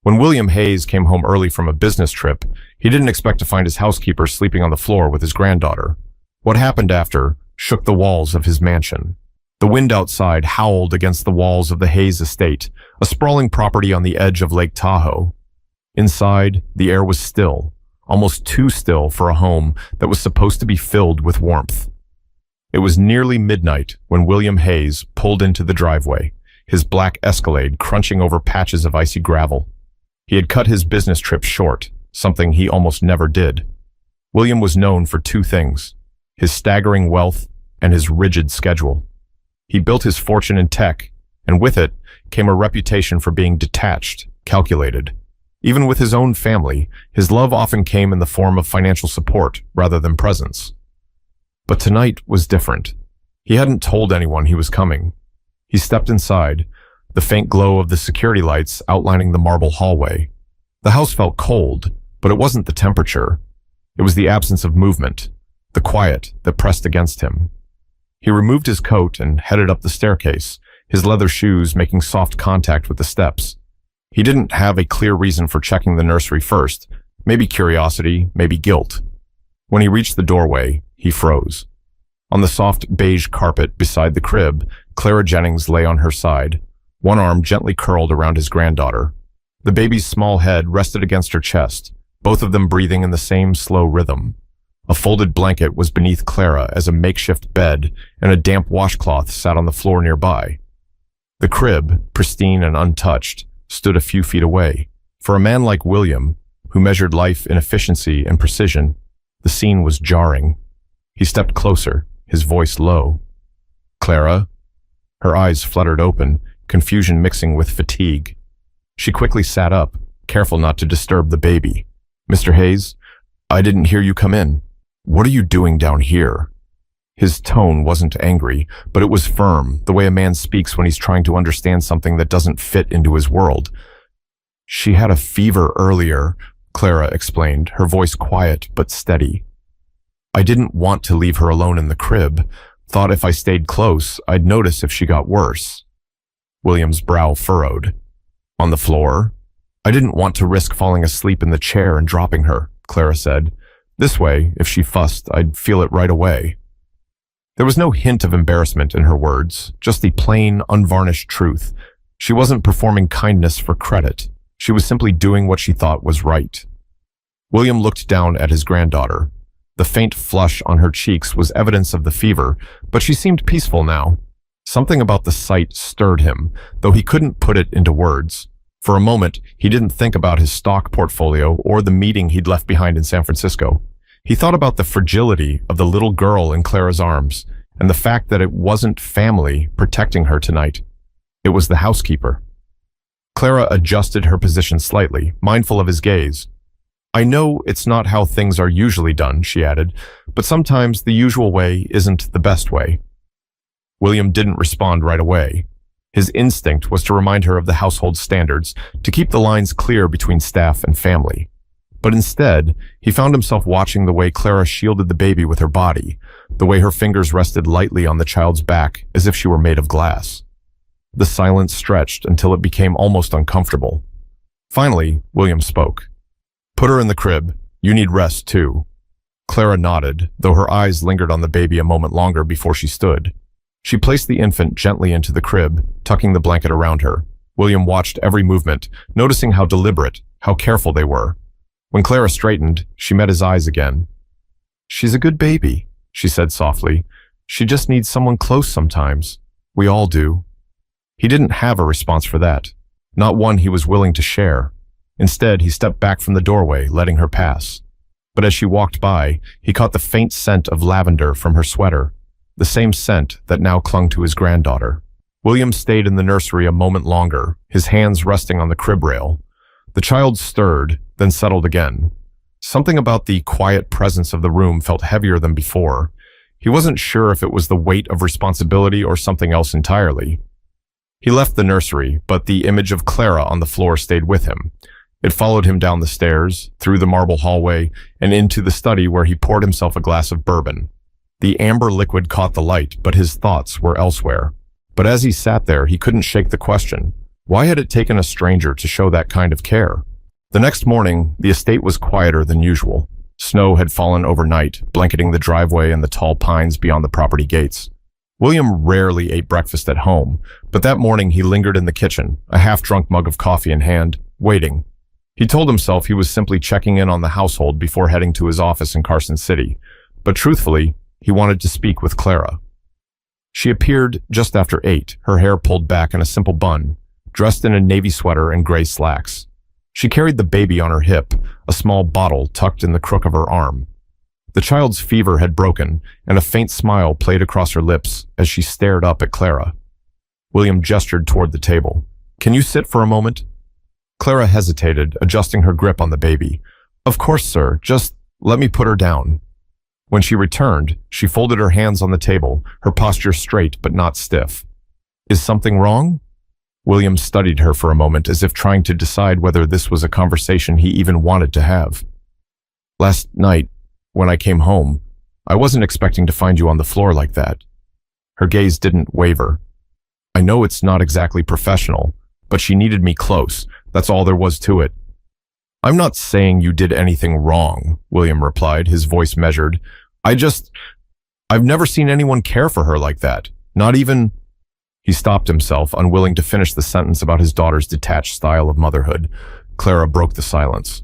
When William Hayes came home early from a business trip, he didn't expect to find his housekeeper sleeping on the floor with his granddaughter. What happened after shook the walls of his mansion. The wind outside howled against the walls of the Hayes estate, a sprawling property on the edge of Lake Tahoe. Inside, the air was still, almost too still for a home that was supposed to be filled with warmth. It was nearly midnight when William Hayes pulled into the driveway, his black Escalade crunching over patches of icy gravel. He had cut his business trip short, something he almost never did. William was known for two things: his staggering wealth and his rigid schedule. He built his fortune in tech, and with it came a reputation for being detached, calculated. Even with his own family, his love often came in the form of financial support rather than presence. But tonight was different. He hadn't told anyone he was coming. He stepped inside, the faint glow of the security lights outlining the marble hallway. The house felt cold, but it wasn't the temperature. It was the absence of movement, the quiet that pressed against him. He removed his coat and headed up the staircase, his leather shoes making soft contact with the steps. He didn't have a clear reason for checking the nursery first, maybe curiosity, maybe guilt. When he reached the doorway, he froze. On the soft beige carpet beside the crib, Clara Jennings lay on her side, one arm gently curled around his granddaughter. The baby's small head rested against her chest, both of them breathing in the same slow rhythm. A folded blanket was beneath Clara as a makeshift bed, and a damp washcloth sat on the floor nearby. The crib, pristine and untouched, stood a few feet away. For a man like William, who measured life in efficiency and precision, the scene was jarring. He stepped closer, his voice low. "Clara?" Her eyes fluttered open, confusion mixing with fatigue. She quickly sat up, careful not to disturb the baby. "Mr. Hayes, I didn't hear you come in. What are you doing down here?" His tone wasn't angry, but it was firm, the way a man speaks when he's trying to understand something that doesn't fit into his world. "She had a fever earlier," Clara explained, her voice quiet but steady. "I didn't want to leave her alone in the crib. Thought if I stayed close, I'd notice if she got worse." William's brow furrowed. "On the floor?" "I didn't want to risk falling asleep in the chair and dropping her," Clara said. "This way, if she fussed, I'd feel it right away." There was no hint of embarrassment in her words, just the plain, unvarnished truth. She wasn't performing kindness for credit. She was simply doing what she thought was right. William looked down at his granddaughter. The faint flush on her cheeks was evidence of the fever, but she seemed peaceful now. Something about the sight stirred him, though he couldn't put it into words. For a moment, he didn't think about his stock portfolio or the meeting he'd left behind in San Francisco. He thought about the fragility of the little girl in Clara's arms, and the fact that it wasn't family protecting her tonight. It was the housekeeper. Clara adjusted her position slightly, mindful of his gaze. "I know it's not how things are usually done," she added, "but sometimes the usual way isn't the best way." William didn't respond right away. His instinct was to remind her of the household standards, to keep the lines clear between staff and family. But instead, he found himself watching the way Clara shielded the baby with her body, the way her fingers rested lightly on the child's back as if she were made of glass. The silence stretched until it became almost uncomfortable. Finally, William spoke. "Put her in the crib. You need rest, too." Clara nodded, though her eyes lingered on the baby a moment longer before she stood. She placed the infant gently into the crib, tucking the blanket around her. William watched every movement, noticing how deliberate, how careful they were. When Clara straightened, she met his eyes again. "She's a good baby," she said softly. "She just needs someone close sometimes. We all do." He didn't have a response for that, not one he was willing to share. Instead, he stepped back from the doorway, letting her pass. But as she walked by, he caught the faint scent of lavender from her sweater, the same scent that now clung to his granddaughter. William stayed in the nursery a moment longer, his hands resting on the crib rail. The child stirred, then settled again. Something about the quiet presence of the room felt heavier than before. He wasn't sure if it was the weight of responsibility or something else entirely. He left the nursery, but the image of Clara on the floor stayed with him. It followed him down the stairs, through the marble hallway, and into the study where he poured himself a glass of bourbon. The amber liquid caught the light, but his thoughts were elsewhere. But as he sat there, he couldn't shake the question. Why had it taken a stranger to show that kind of care? The next morning, the estate was quieter than usual. Snow had fallen overnight, blanketing the driveway and the tall pines beyond the property gates. William rarely ate breakfast at home, but that morning he lingered in the kitchen, a half-drunk mug of coffee in hand, waiting. He told himself he was simply checking in on the household before heading to his office in Carson City, but truthfully, he wanted to speak with Clara. She appeared just after 8, her hair pulled back in a simple bun, dressed in a navy sweater and gray slacks. She carried the baby on her hip, a small bottle tucked in the crook of her arm. The child's fever had broken, and a faint smile played across her lips as she stared up at Clara. William gestured toward the table. "Can you sit for a moment?" Clara hesitated, adjusting her grip on the baby. "Of course, sir. Just let me put her down." When she returned, she folded her hands on the table, her posture straight but not stiff. "Is something wrong?" William studied her for a moment as if trying to decide whether this was a conversation he even wanted to have. "Last night, when I came home, I wasn't expecting to find you on the floor like that." Her gaze didn't waver. "I know it's not exactly professional, but she needed me close. That's all there was to it." "I'm not saying you did anything wrong," William replied, his voice measured. I've never seen anyone care for her like that. Not even—" He stopped himself, unwilling to finish the sentence about his daughter's detached style of motherhood. Clara broke the silence.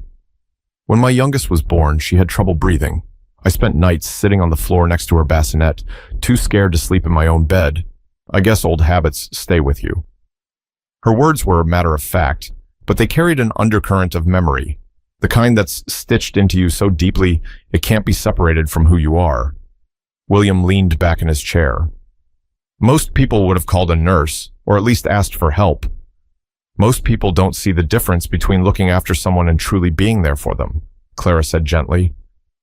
"When my youngest was born, she had trouble breathing. I spent nights sitting on the floor next to her bassinet, too scared to sleep in my own bed. I guess old habits stay with you." Her words were a matter of fact, but they carried an undercurrent of memory, the kind that's stitched into you so deeply it can't be separated from who you are. William leaned back in his chair. "Most people would have called a nurse, or at least asked for help. Most people don't see the difference between looking after someone and truly being there for them," Clara said gently.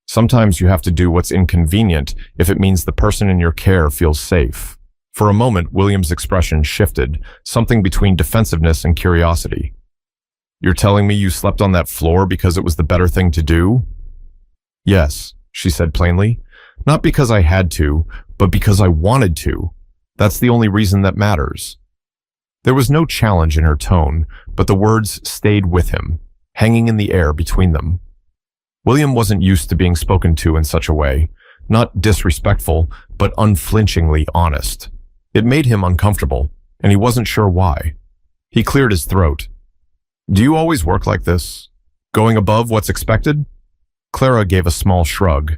"Sometimes you have to do what's inconvenient if it means the person in your care feels safe." For a moment, William's expression shifted, something between defensiveness and curiosity. "You're telling me you slept on that floor because it was the better thing to do?" "Yes," she said plainly. "Not because I had to, but because I wanted to. That's the only reason that matters." There was no challenge in her tone, but the words stayed with him, hanging in the air between them. William wasn't used to being spoken to in such a way, not disrespectful, but unflinchingly honest. It made him uncomfortable, and he wasn't sure why. He cleared his throat. "Do you always work like this? Going above what's expected?" Clara gave a small shrug.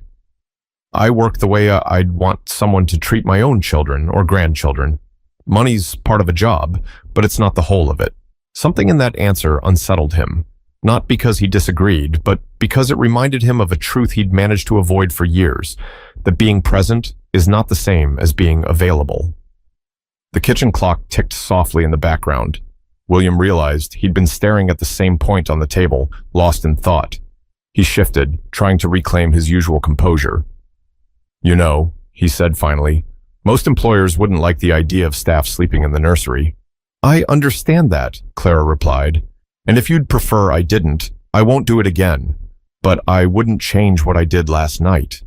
"I work the way I'd want someone to treat my own children or grandchildren. Money's part of a job, but it's not the whole of it." Something in that answer unsettled him, not because he disagreed, but because it reminded him of a truth he'd managed to avoid for years, that being present is not the same as being available. The kitchen clock ticked softly in the background. William realized he'd been staring at the same point on the table, lost in thought. He shifted, trying to reclaim his usual composure. "You know," he said finally, "most employers wouldn't like the idea of staff sleeping in the nursery." "I understand that," Clara replied. "And if you'd prefer I didn't, I won't do it again. But I wouldn't change what I did last night."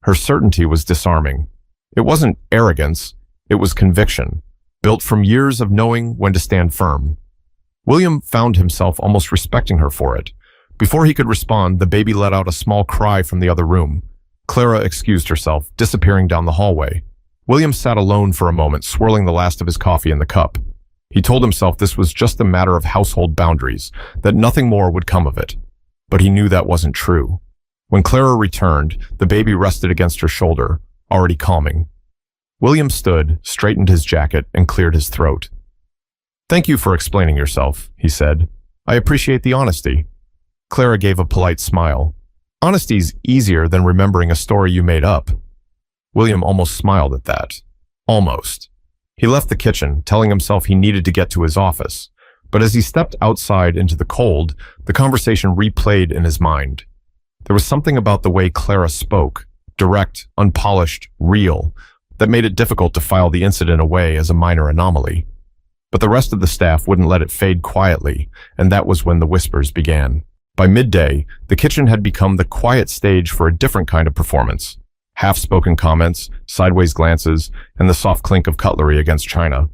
Her certainty was disarming. It wasn't arrogance, it was conviction, built from years of knowing when to stand firm. William found himself almost respecting her for it. Before he could respond, the baby let out a small cry from the other room. Clara excused herself, disappearing down the hallway. William sat alone for a moment, swirling the last of his coffee in the cup. He told himself this was just a matter of household boundaries, that nothing more would come of it. But he knew that wasn't true. When Clara returned, the baby rested against her shoulder, already calming. William stood, straightened his jacket, and cleared his throat. "Thank you for explaining yourself," he said. "I appreciate the honesty." Clara gave a polite smile. "Honesty's easier than remembering a story you made up." William almost smiled at that. Almost. He left the kitchen, telling himself he needed to get to his office. But as he stepped outside into the cold, the conversation replayed in his mind. There was something about the way Clara spoke, direct, unpolished, real, that made it difficult to file the incident away as a minor anomaly. But the rest of the staff wouldn't let it fade quietly, and that was when the whispers began. By midday, the kitchen had become the quiet stage for a different kind of performance. Half-spoken comments, sideways glances, and the soft clink of cutlery against china.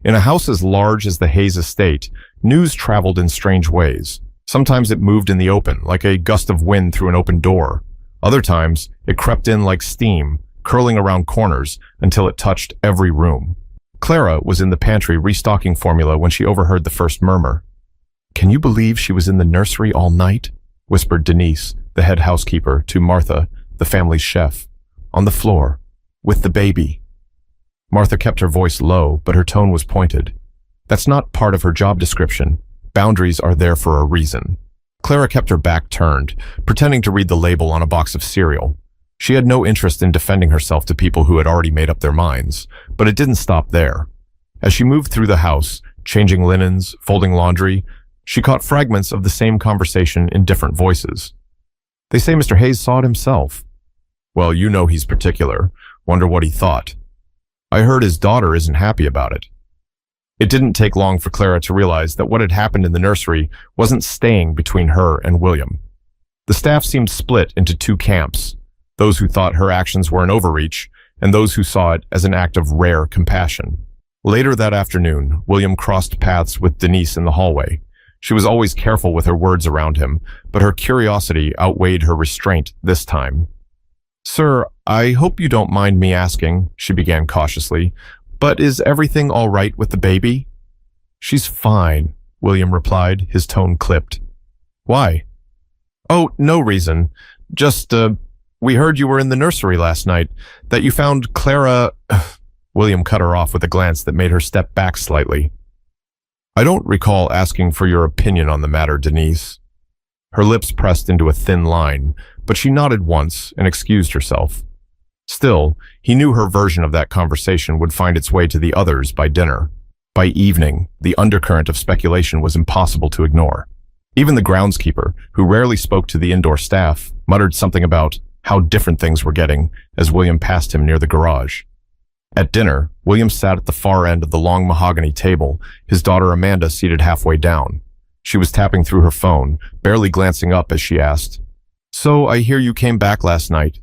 In a house as large as the Hayes estate, news traveled in strange ways. Sometimes it moved in the open, like a gust of wind through an open door. Other times, it crept in like steam, curling around corners until it touched every room. Clara was in the pantry restocking formula when she overheard the first murmur. "Can you believe she was in the nursery all night?" whispered Denise, the head housekeeper, to Martha, the family's chef. "On the floor, with the baby." Martha kept her voice low, but her tone was pointed. "That's not part of her job description. Boundaries are there for a reason." Clara kept her back turned, pretending to read the label on a box of cereal. She had no interest in defending herself to people who had already made up their minds, but it didn't stop there. As she moved through the house, changing linens, folding laundry, she caught fragments of the same conversation in different voices. "They say Mr. Hayes saw it himself." "Well, you know he's particular. Wonder what he thought." "I heard his daughter isn't happy about it." It didn't take long for Clara to realize that what had happened in the nursery wasn't staying between her and William. The staff seemed split into two camps, those who thought her actions were an overreach, and those who saw it as an act of rare compassion. Later that afternoon, William crossed paths with Denise in the hallway. She was always careful with her words around him, but her curiosity outweighed her restraint this time. "Sir, I hope you don't mind me asking," she began cautiously, "but is everything all right with the baby?" "She's fine," William replied, his tone clipped. "Why?" "Oh, no reason. Just, we heard you were in the nursery last night, that you found Clara—" William cut her off with a glance that made her step back slightly. "I don't recall asking for your opinion on the matter, Denise." Her lips pressed into a thin line, but she nodded once and excused herself. Still, he knew her version of that conversation would find its way to the others by dinner. By evening, the undercurrent of speculation was impossible to ignore. Even the groundskeeper, who rarely spoke to the indoor staff, muttered something about how different things were getting as William passed him near the garage. At dinner, William sat at the far end of the long mahogany table, his daughter Amanda seated halfway down. She was tapping through her phone, barely glancing up as she asked, "So I hear you came back last night."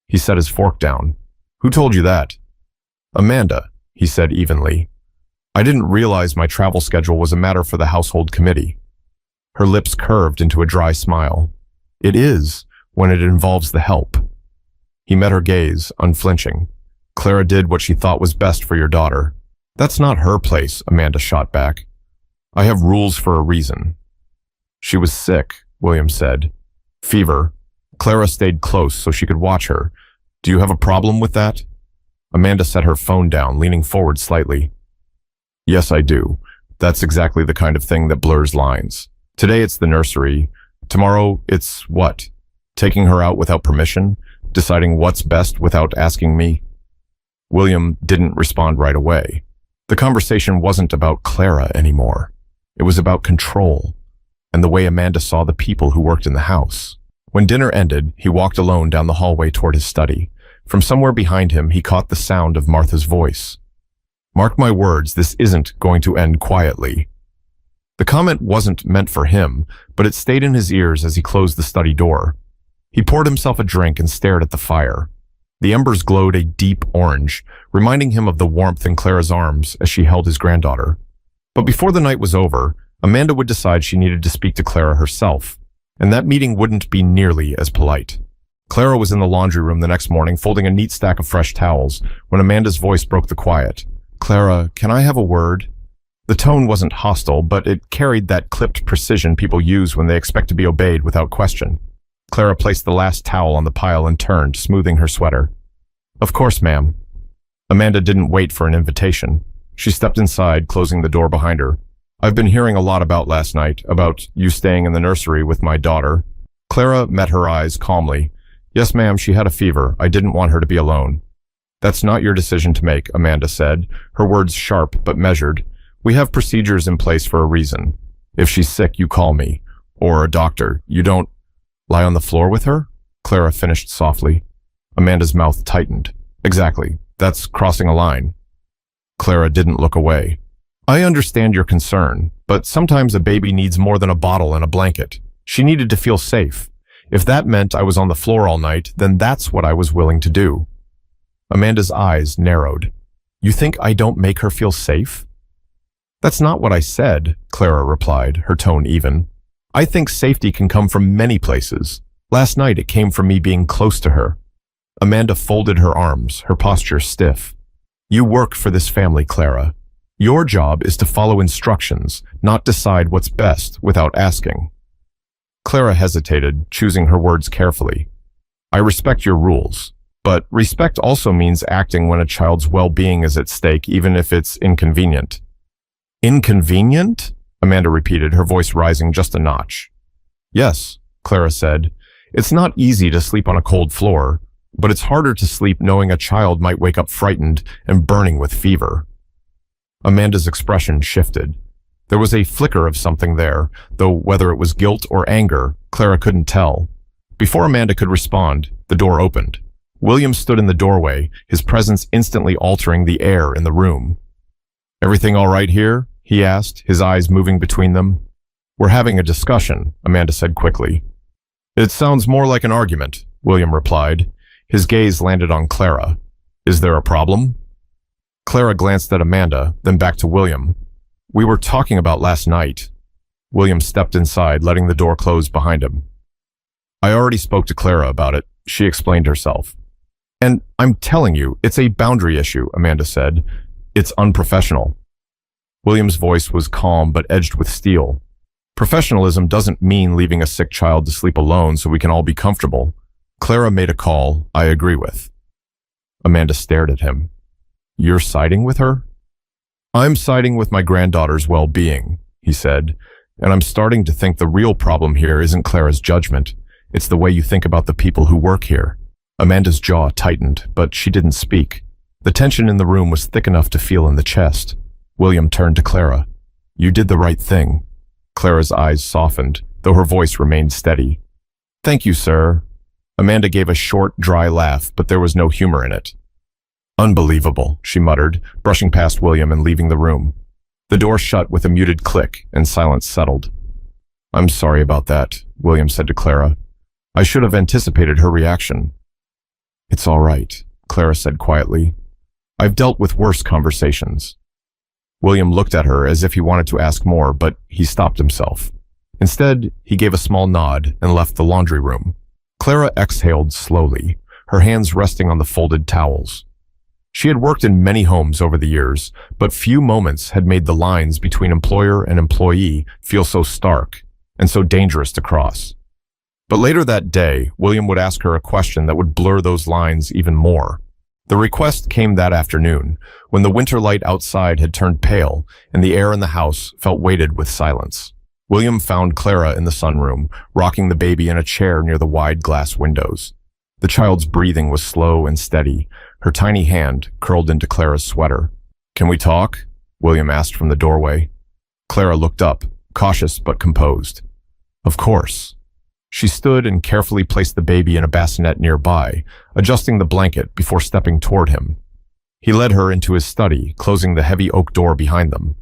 He set his fork down. "Who told you that?" "Amanda," he said evenly. "I didn't realize my travel schedule was a matter for the household committee." Her lips curved into a dry smile. "It is, when it involves the help." He met her gaze, unflinching. "Clara did what she thought was best for your daughter." "That's not her place," Amanda shot back. "I have rules for a reason." "She was sick," William said. "Fever. Clara stayed close so she could watch her. Do you have a problem with that?" Amanda set her phone down, leaning forward slightly. "Yes, I do. That's exactly the kind of thing that blurs lines. Today it's the nursery. Tomorrow it's what? Taking her out without permission? Deciding what's best without asking me?" William didn't respond right away. The conversation wasn't about Clara anymore. It was about control and the way Amanda saw the people who worked in the house. When dinner ended, he walked alone down the hallway toward his study. From somewhere behind him, he caught the sound of Martha's voice. "Mark my words, this isn't going to end quietly." The comment wasn't meant for him, but it stayed in his ears as he closed the study door. He poured himself a drink and stared at the fire. The embers glowed a deep orange, reminding him of the warmth in Clara's arms as she held his granddaughter. But before the night was over, Amanda would decide she needed to speak to Clara herself, and that meeting wouldn't be nearly as polite. Clara was in the laundry room the next morning, folding a neat stack of fresh towels, when Amanda's voice broke the quiet. "Clara, can I have a word?" The tone wasn't hostile, but it carried that clipped precision people use when they expect to be obeyed without question. Clara placed the last towel on the pile and turned, smoothing her sweater. "Of course, ma'am." Amanda didn't wait for an invitation. She stepped inside, closing the door behind her. "I've been hearing a lot about last night, about you staying in the nursery with my daughter." Clara met her eyes calmly. "Yes, ma'am, she had a fever. I didn't want her to be alone." "That's not your decision to make," Amanda said, her words sharp but measured. "We have procedures in place for a reason. If she's sick, you call me. Or a doctor. You don't—" "Lie on the floor with her?" Clara finished softly. Amanda's mouth tightened. "Exactly. That's crossing a line." Clara didn't look away. "I understand your concern, but sometimes a baby needs more than a bottle and a blanket. She needed to feel safe. If that meant I was on the floor all night, then that's what I was willing to do." Amanda's eyes narrowed. "You think I don't make her feel safe?" That's not what I said, Clara replied, her tone even. I think safety can come from many places. Last night it came from me being close to her. Amanda folded her arms, her posture stiff. You work for this family, Clara. Your job is to follow instructions, not decide what's best without asking. Clara hesitated, choosing her words carefully. I respect your rules, but respect also means acting when a child's well-being is at stake, even if it's inconvenient. Inconvenient? Amanda repeated, her voice rising just a notch. Yes, Clara said. It's not easy to sleep on a cold floor, but it's harder to sleep knowing a child might wake up frightened and burning with fever. Amanda's expression shifted. There was a flicker of something there, though whether it was guilt or anger, Clara couldn't tell. Before Amanda could respond, the door opened. William stood in the doorway, his presence instantly altering the air in the room. Everything all right here? He asked, his eyes moving between them. We're having a discussion, Amanda said quickly. It sounds more like an argument, William replied. His gaze landed on Clara. Is there a problem? Clara glanced at Amanda, then back to William. We were talking about last night. William stepped inside, letting the door close behind him. I already spoke to Clara about it, she explained herself. And I'm telling you, it's a boundary issue, Amanda said. It's unprofessional. William's voice was calm but edged with steel. Professionalism doesn't mean leaving a sick child to sleep alone so we can all be comfortable. Clara made a call I agree with. Amanda stared at him. You're siding with her? I'm siding with my granddaughter's well-being, he said, and I'm starting to think the real problem here isn't Clara's judgment. It's the way you think about the people who work here. Amanda's jaw tightened, but she didn't speak. The tension in the room was thick enough to feel in the chest. William turned to Clara. You did the right thing. Clara's eyes softened, though her voice remained steady. Thank you, sir. Amanda gave a short, dry laugh, but there was no humor in it. Unbelievable, she muttered, brushing past William and leaving the room. The door shut with a muted click, and silence settled. I'm sorry about that, William said to Clara. I should have anticipated her reaction. It's all right, Clara said quietly. I've dealt with worse conversations. William looked at her as if he wanted to ask more, but he stopped himself. Instead, he gave a small nod and left the laundry room. Clara exhaled slowly, her hands resting on the folded towels. She had worked in many homes over the years, but few moments had made the lines between employer and employee feel so stark and so dangerous to cross. But later that day, William would ask her a question that would blur those lines even more. The request came that afternoon, when the winter light outside had turned pale and the air in the house felt weighted with silence. William found Clara in the sunroom, rocking the baby in a chair near the wide glass windows. The child's breathing was slow and steady, her tiny hand curled into Clara's sweater. Can we talk? William asked from the doorway. Clara looked up, cautious but composed. Of course. She stood and carefully placed the baby in a bassinet nearby, adjusting the blanket before stepping toward him. He led her into his study, closing the heavy oak door behind them.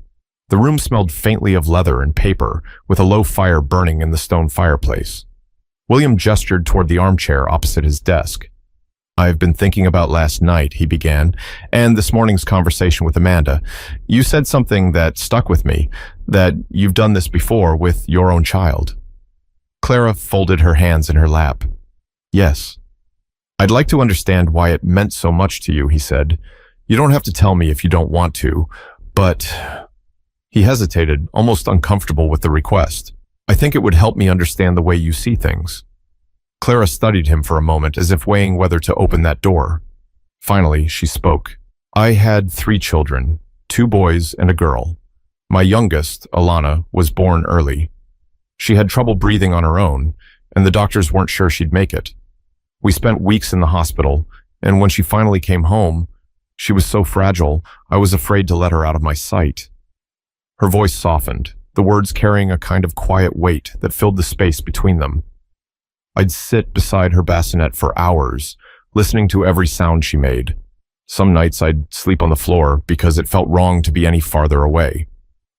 The room smelled faintly of leather and paper, with a low fire burning in the stone fireplace. William gestured toward the armchair opposite his desk. I've been thinking about last night, he began, and this morning's conversation with Amanda. You said something that stuck with me, that you've done this before with your own child. Clara folded her hands in her lap. Yes. I'd like to understand why it meant so much to you, he said. You don't have to tell me if you don't want to, but... He hesitated, almost uncomfortable with the request. I think it would help me understand the way you see things. Clara studied him for a moment, as if weighing whether to open that door. Finally, she spoke. I had 3 children, 2 boys and a girl. My youngest, Alana, was born early. She had trouble breathing on her own, and the doctors weren't sure she'd make it. We spent weeks in the hospital, and when she finally came home, she was so fragile, I was afraid to let her out of my sight. Her voice softened, the words carrying a kind of quiet weight that filled the space between them. I'd sit beside her bassinet for hours, listening to every sound she made. Some nights I'd sleep on the floor because it felt wrong to be any farther away.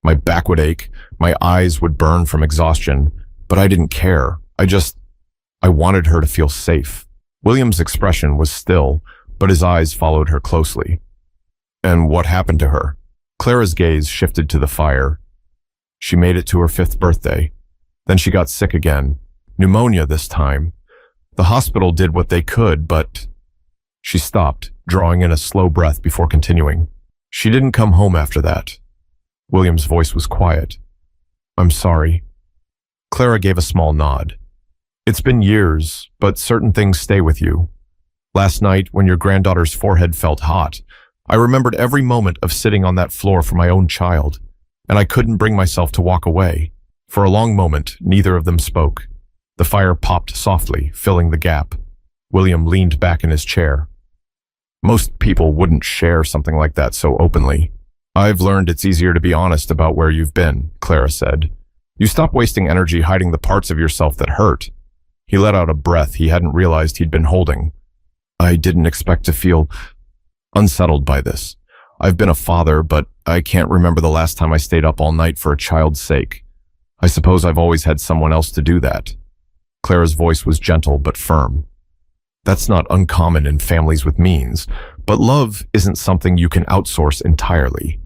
My back would ache, my eyes would burn from exhaustion, but I didn't care. I wanted her to feel safe. William's expression was still, but his eyes followed her closely. And what happened to her? Clara's gaze shifted to the fire. She made it to her 5th birthday. Then she got sick again. Pneumonia this time. The hospital did what they could, but... She stopped, drawing in a slow breath before continuing. She didn't come home after that. William's voice was quiet. I'm sorry. Clara gave a small nod. It's been years, but certain things stay with you. Last night, when your granddaughter's forehead felt hot, I remembered every moment of sitting on that floor for my own child, and I couldn't bring myself to walk away. For a long moment, neither of them spoke. The fire popped softly, filling the gap. William leaned back in his chair. Most people wouldn't share something like that so openly. I've learned it's easier to be honest about where you've been, Clara said. You stop wasting energy hiding the parts of yourself that hurt. He let out a breath he hadn't realized he'd been holding. I didn't expect to feel unsettled by this. I've been a father, but I can't remember the last time I stayed up all night for a child's sake. I suppose I've always had someone else to do that. Clara's voice was gentle but firm. That's not uncommon in families with means, but love isn't something you can outsource entirely.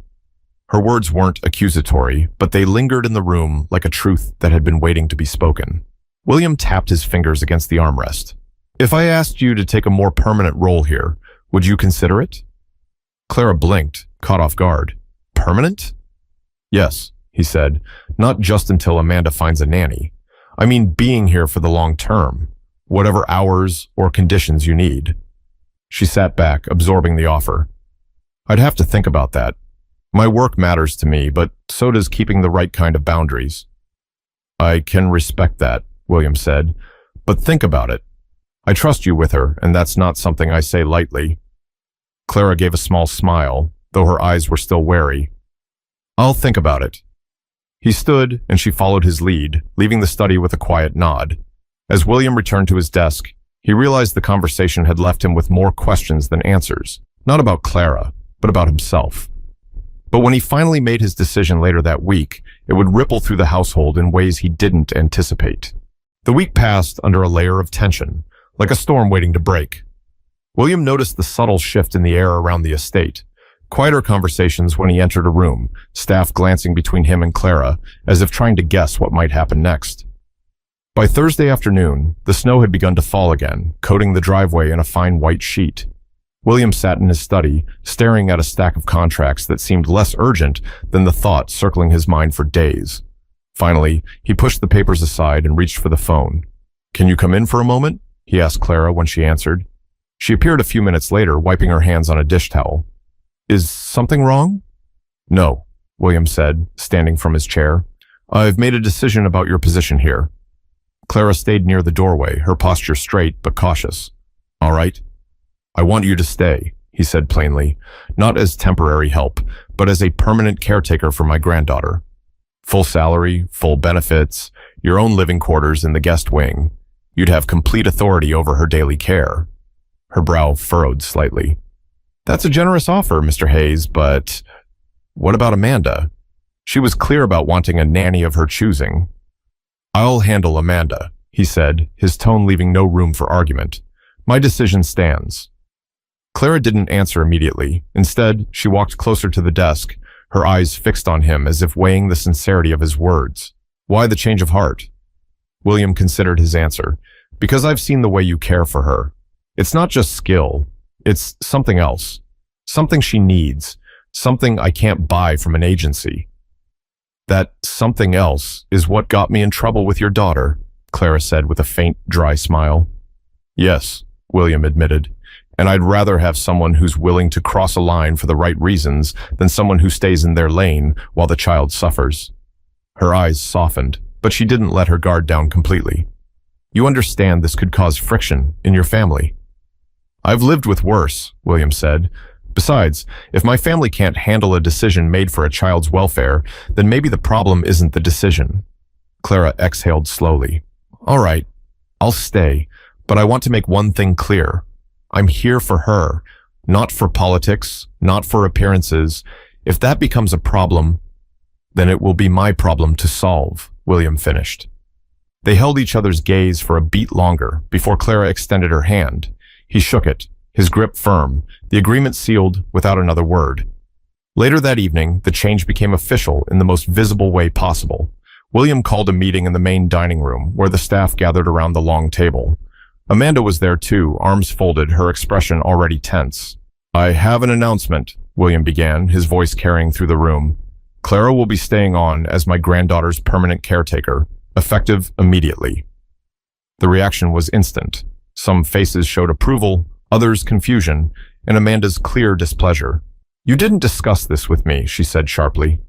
Her words weren't accusatory, but they lingered in the room like a truth that had been waiting to be spoken. William tapped his fingers against the armrest. If I asked you to take a more permanent role here, would you consider it? Clara blinked, caught off guard. Permanent? Yes, he said, not just until Amanda finds a nanny. I mean being here for the long term, whatever hours or conditions you need. She sat back, absorbing the offer. I'd have to think about that. My work matters to me, but so does keeping the right kind of boundaries. I can respect that, William said, but think about it. I trust you with her, and that's not something I say lightly. Clara gave a small smile, though her eyes were still wary. I'll think about it. He stood, and she followed his lead, leaving the study with a quiet nod. As William returned to his desk, he realized the conversation had left him with more questions than answers, not about Clara, but about himself. But when he finally made his decision later that week, it would ripple through the household in ways he didn't anticipate. The week passed under a layer of tension, like a storm waiting to break. William noticed the subtle shift in the air around the estate. Quieter conversations when he entered a room, staff glancing between him and Clara, as if trying to guess what might happen next. By Thursday afternoon, the snow had begun to fall again, coating the driveway in a fine white sheet. William sat in his study, staring at a stack of contracts that seemed less urgent than the thought circling his mind for days. Finally, he pushed the papers aside and reached for the phone. Can you come in for a moment? He asked Clara when she answered. She appeared a few minutes later, wiping her hands on a dish towel. Is something wrong? No, William said, standing from his chair. I've made a decision about your position here. Clara stayed near the doorway, her posture straight but cautious. All right. I want you to stay, he said plainly, not as temporary help, but as a permanent caretaker for my granddaughter. Full salary, full benefits, your own living quarters in the guest wing. You'd have complete authority over her daily care. Her brow furrowed slightly. That's a generous offer, Mr. Hayes, but what about Amanda? She was clear about wanting a nanny of her choosing. I'll handle Amanda, he said, his tone leaving no room for argument. My decision stands. Clara didn't answer immediately. Instead, she walked closer to the desk, her eyes fixed on him as if weighing the sincerity of his words. Why the change of heart? William considered his answer. Because I've seen the way you care for her. It's not just skill. It's something else. Something she needs. Something I can't buy from an agency. That something else is what got me in trouble with your daughter, Clara said with a faint, dry smile. Yes, William admitted. And I'd rather have someone who's willing to cross a line for the right reasons than someone who stays in their lane while the child suffers. Her eyes softened, but she didn't let her guard down completely. You understand this could cause friction in your family. I've lived with worse, William said. Besides, if my family can't handle a decision made for a child's welfare, then maybe the problem isn't the decision. Clara exhaled slowly. All right, I'll stay, but I want to make one thing clear. I'm here for her, not for politics, not for appearances. If that becomes a problem, then it will be my problem to solve, William finished. They held each other's gaze for a beat longer before Clara extended her hand. He shook it, his grip firm, the agreement sealed without another word. Later that evening, the change became official in the most visible way possible. William called a meeting in the main dining room, where the staff gathered around the long table. Amanda was there too, arms folded, her expression already tense. "I have an announcement," William began, his voice carrying through the room. "Clara will be staying on as my granddaughter's permanent caretaker, effective immediately." The reaction was instant. Some faces showed approval, others confusion, and Amanda's clear displeasure. "You didn't discuss this with me," she said sharply.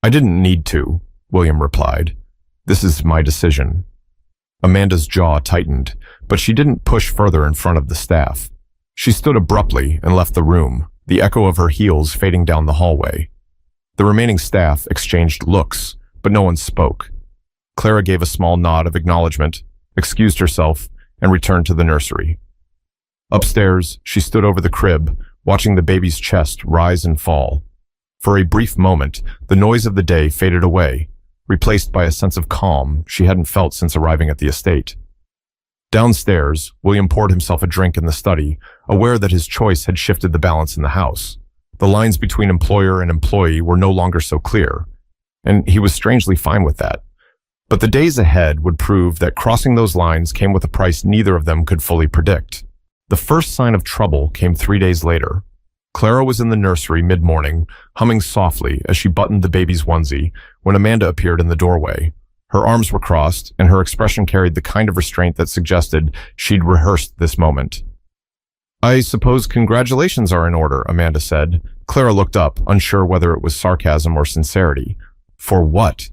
"I didn't need to," William replied. "This is my decision." Amanda's jaw tightened, but she didn't push further in front of the staff. She stood abruptly and left the room, the echo of her heels fading down the hallway. The remaining staff exchanged looks, but no one spoke. Clara gave a small nod of acknowledgement, excused herself, and returned to the nursery. Upstairs, she stood over the crib, watching the baby's chest rise and fall. For a brief moment, the noise of the day faded away, replaced by a sense of calm she hadn't felt since arriving at the estate. Downstairs, William poured himself a drink in the study, aware that his choice had shifted the balance in the house. The lines between employer and employee were no longer so clear, and he was strangely fine with that. But the days ahead would prove that crossing those lines came with a price neither of them could fully predict. The first sign of trouble came 3 days later. Clara was in the nursery mid-morning, humming softly as she buttoned the baby's onesie, when Amanda appeared in the doorway. Her arms were crossed, and her expression carried the kind of restraint that suggested she'd rehearsed this moment. "I suppose congratulations are in order," Amanda said. Clara looked up, unsure whether it was sarcasm or sincerity. "For what?"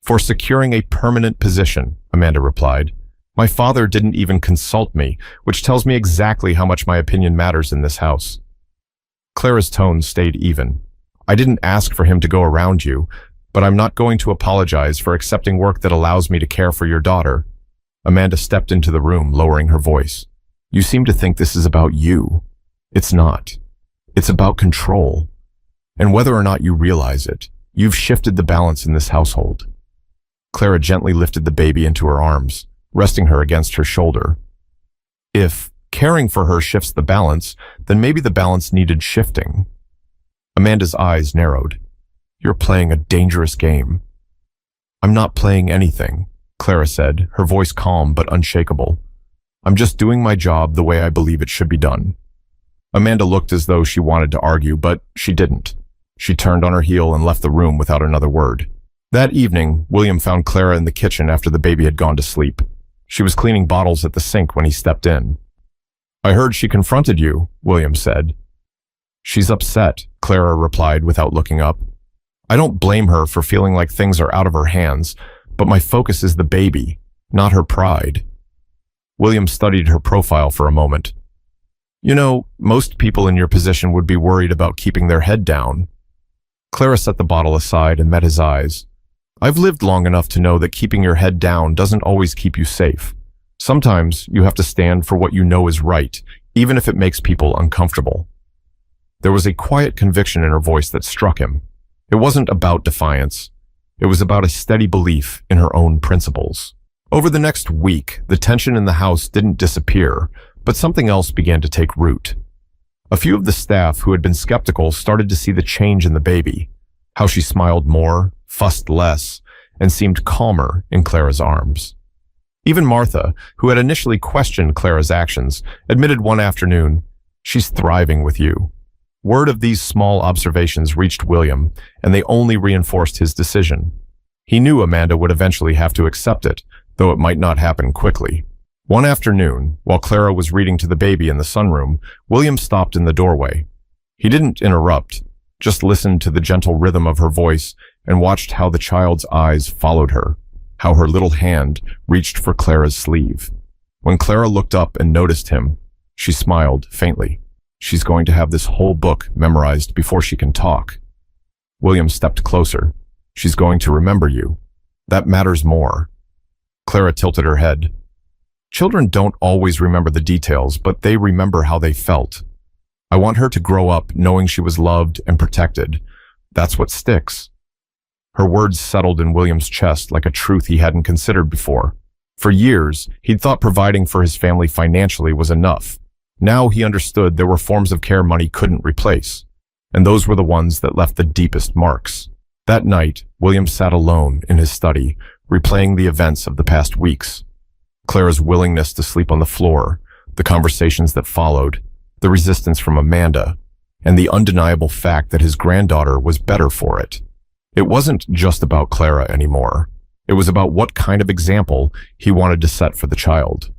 "For securing a permanent position," Amanda replied. "My father didn't even consult me, which tells me exactly how much my opinion matters in this house." Clara's tone stayed even. "I didn't ask for him to go around you, but I'm not going to apologize for accepting work that allows me to care for your daughter." Amanda stepped into the room, lowering her voice. "You seem to think this is about you. It's not. It's about control. And whether or not you realize it, you've shifted the balance in this household." Clara gently lifted the baby into her arms, resting her against her shoulder. "If caring for her shifts the balance, then maybe the balance needed shifting." Amanda's eyes narrowed. "You're playing a dangerous game." "I'm not playing anything," Clara said, her voice calm but unshakable. "I'm just doing my job the way I believe it should be done." Amanda looked as though she wanted to argue, but she didn't. She turned on her heel and left the room without another word. That evening, William found Clara in the kitchen after the baby had gone to sleep. She was cleaning bottles at the sink when he stepped in. "I heard she confronted you," William said. "She's upset," Clara replied without looking up. "I don't blame her for feeling like things are out of her hands, but my focus is the baby, not her pride." William studied her profile for a moment. "You know, most people in your position would be worried about keeping their head down." Clara set the bottle aside and met his eyes. "I've lived long enough to know that keeping your head down doesn't always keep you safe. Sometimes you have to stand for what you know is right, even if it makes people uncomfortable." There was a quiet conviction in her voice that struck him. It wasn't about defiance. It was about a steady belief in her own principles. Over the next week, the tension in the house didn't disappear, but something else began to take root. A few of the staff who had been skeptical started to see the change in the baby, how she smiled more, fussed less, and seemed calmer in Clara's arms. Even Martha, who had initially questioned Clara's actions, admitted one afternoon, "She's thriving with you." Word of these small observations reached William, and they only reinforced his decision. He knew Amanda would eventually have to accept it, though it might not happen quickly. One afternoon, while Clara was reading to the baby in the sunroom, William stopped in the doorway. He didn't interrupt, just listened to the gentle rhythm of her voice and watched how the child's eyes followed her, how her little hand reached for Clara's sleeve. When Clara looked up and noticed him, she smiled faintly. She's going to have this whole book memorized before she can talk. William stepped closer. She's going to remember you. That matters more. Clara tilted her head. Children don't always remember the details, but they remember how they felt. I want her to grow up knowing she was loved and protected. That's what sticks. Her words settled in William's chest like a truth he hadn't considered before. For years, he'd thought providing for his family financially was enough. Now he understood there were forms of care money couldn't replace. and those were the ones that left the deepest marks. That night, William sat alone in his study, replaying the events of the past weeks. Clara's willingness to sleep on the floor, the conversations that followed, the resistance from Amanda, and the undeniable fact that his granddaughter was better for it. It wasn't just about Clara anymore. It was about what kind of example he wanted to set for the child.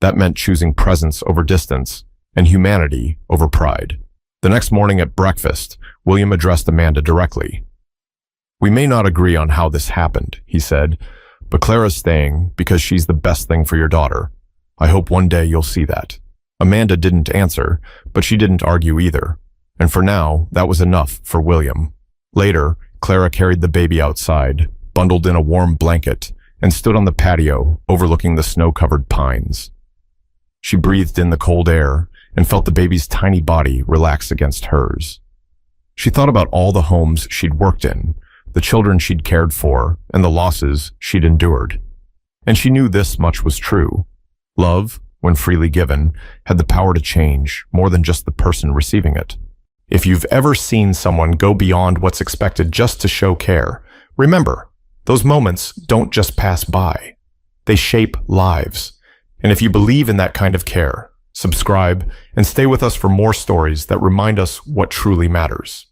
That meant choosing presence over distance and humanity over pride. The next morning at breakfast, William addressed Amanda directly. "We may not agree on how this happened," he said, "but Clara's staying because she's the best thing for your daughter. I hope one day you'll see that." Amanda didn't answer, but she didn't argue either. And for now, that was enough for William. Later, Clara carried the baby outside, bundled in a warm blanket, and stood on the patio overlooking the snow-covered pines. She breathed in the cold air and felt the baby's tiny body relax against hers. She thought about all the homes she'd worked in, the children she'd cared for, and the losses she'd endured. And she knew this much was true. Love, when freely given, had the power to change more than just the person receiving it. If you've ever seen someone go beyond what's expected just to show care, remember, those moments don't just pass by. They shape lives. And if you believe in that kind of care, subscribe and stay with us for more stories that remind us what truly matters.